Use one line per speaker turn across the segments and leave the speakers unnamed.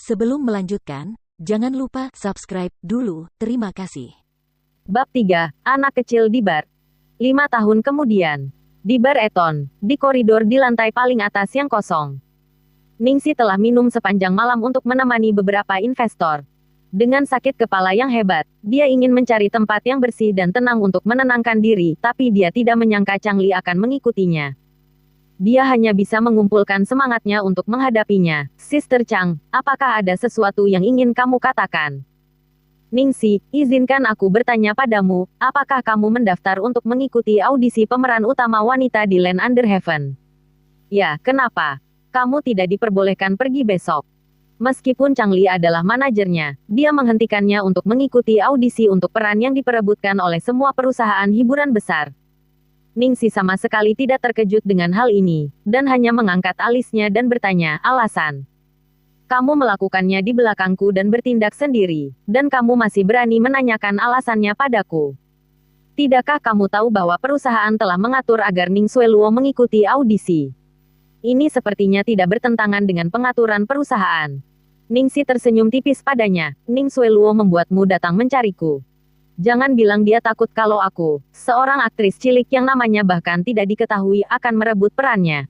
Sebelum melanjutkan, jangan lupa subscribe dulu. Terima kasih.
Bab 3, Anak Kecil di Bar. 5 tahun kemudian. Di Bar Eton, di koridor di lantai paling atas yang kosong. Ningsi telah minum sepanjang malam untuk menemani beberapa investor. Dengan sakit kepala yang hebat, dia ingin mencari tempat yang bersih dan tenang untuk menenangkan diri, tapi dia tidak menyangka Changli akan mengikutinya. Dia hanya bisa mengumpulkan semangatnya untuk menghadapinya. Sister Chang, apakah ada sesuatu yang ingin kamu katakan? Ningsi, izinkan aku bertanya padamu, apakah kamu mendaftar untuk mengikuti audisi pemeran utama wanita di Land Under Heaven? Ya, kenapa? Kamu tidak diperbolehkan pergi besok. Meskipun Changli adalah manajernya, dia menghentikannya untuk mengikuti audisi untuk peran yang diperebutkan oleh semua perusahaan hiburan besar. Ningsi sama sekali tidak terkejut dengan hal ini, dan hanya mengangkat alisnya dan bertanya, alasan. Kamu melakukannya di belakangku dan bertindak sendiri, dan kamu masih berani menanyakan alasannya padaku. Tidakkah kamu tahu bahwa perusahaan telah mengatur agar Ning Xueluo mengikuti audisi? Ini sepertinya tidak bertentangan dengan pengaturan perusahaan. Ningsi tersenyum tipis padanya, Ning Xueluo membuatmu datang mencariku. Jangan bilang dia takut kalau aku, seorang aktris cilik yang namanya bahkan tidak diketahui akan merebut perannya.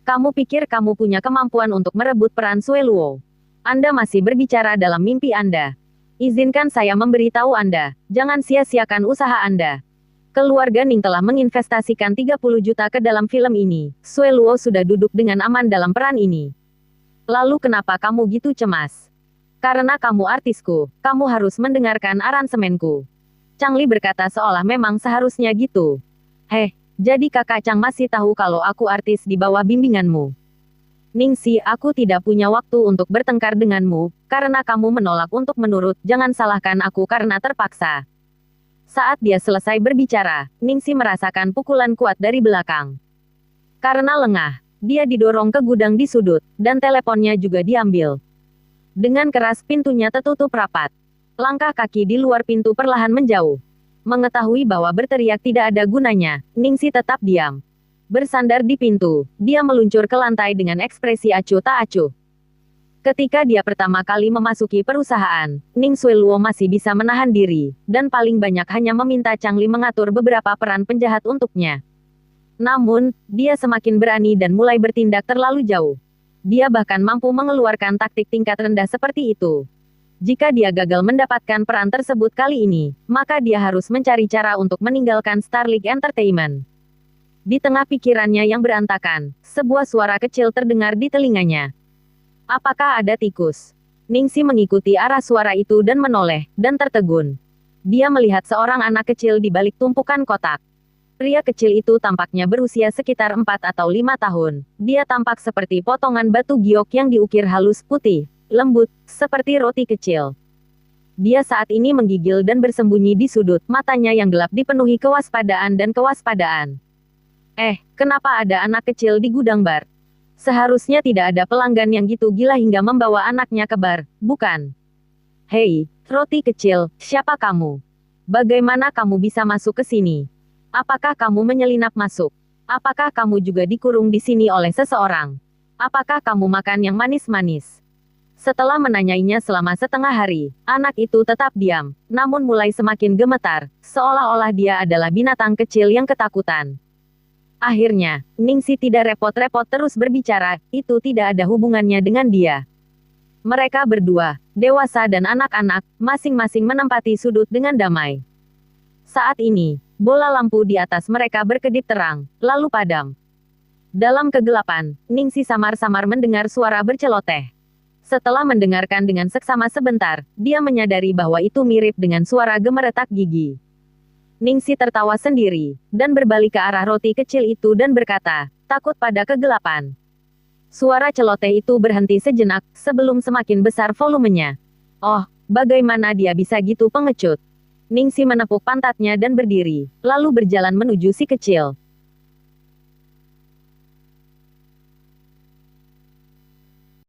Kamu pikir kamu punya kemampuan untuk merebut peran Xueluo? Anda masih berbicara dalam mimpi Anda. Izinkan saya memberitahu Anda, jangan sia-siakan usaha Anda. Keluarga Ning telah menginvestasikan 30 juta ke dalam film ini. Xueluo sudah duduk dengan aman dalam peran ini. Lalu kenapa kamu gitu cemas? Karena kamu artisku, kamu harus mendengarkan aransemenku. Changli berkata seolah memang seharusnya gitu. Heh, jadi kakak Chang masih tahu kalau aku artis di bawah bimbinganmu. Ningsi, aku tidak punya waktu untuk bertengkar denganmu, karena kamu menolak untuk menurut, jangan salahkan aku karena terpaksa. Saat dia selesai berbicara, Ningsi merasakan pukulan kuat dari belakang. Karena lengah, dia didorong ke gudang di sudut, dan teleponnya juga diambil. Dengan keras pintunya tertutup rapat. Langkah kaki di luar pintu perlahan menjauh. Mengetahui bahwa berteriak tidak ada gunanya, Ningsi tetap diam. Bersandar di pintu, dia meluncur ke lantai dengan ekspresi acuh tak acuh. Ketika dia pertama kali memasuki perusahaan, Ning Xueluo masih bisa menahan diri, dan paling banyak hanya meminta Changli mengatur beberapa peran penjahat untuknya. Namun, dia semakin berani dan mulai bertindak terlalu jauh. Dia bahkan mampu mengeluarkan taktik tingkat rendah seperti itu. Jika dia gagal mendapatkan peran tersebut kali ini, maka dia harus mencari cara untuk meninggalkan Starlight Entertainment. Di tengah pikirannya yang berantakan, sebuah suara kecil terdengar di telinganya. Apakah ada tikus? Ningsi mengikuti arah suara itu dan menoleh, dan tertegun. Dia melihat seorang anak kecil di balik tumpukan kotak. Pria kecil itu tampaknya berusia sekitar 4 atau 5 tahun. Dia tampak seperti potongan batu giok yang diukir halus putih, lembut, seperti roti kecil. Dia saat ini menggigil dan bersembunyi di sudut, matanya yang gelap dipenuhi kewaspadaan dan kewaspadaan. Kenapa ada anak kecil di gudang bar? Seharusnya tidak ada pelanggan yang gitu gila hingga membawa anaknya ke bar, bukan? Hei, roti kecil, siapa kamu? Bagaimana kamu bisa masuk ke sini? Apakah kamu menyelinap masuk? Apakah kamu juga dikurung di sini oleh seseorang? Apakah kamu makan yang manis-manis? Setelah menanyainya selama setengah hari, anak itu tetap diam, namun mulai semakin gemetar, seolah-olah dia adalah binatang kecil yang ketakutan. Akhirnya, Ningsi tidak repot-repot terus berbicara, itu tidak ada hubungannya dengan dia. Mereka berdua, dewasa dan anak-anak, masing-masing menempati sudut dengan damai. Saat ini, bola lampu di atas mereka berkedip terang, lalu padam. Dalam kegelapan, Ningsi samar-samar mendengar suara berceloteh. Setelah mendengarkan dengan seksama sebentar, dia menyadari bahwa itu mirip dengan suara gemeretak gigi. Ningsi tertawa sendiri, dan berbalik ke arah roti kecil itu dan berkata, takut pada kegelapan. Suara celoteh itu berhenti sejenak, sebelum semakin besar volumenya. Oh, bagaimana dia bisa gitu pengecut? Ningsi menepuk pantatnya dan berdiri, lalu berjalan menuju si kecil.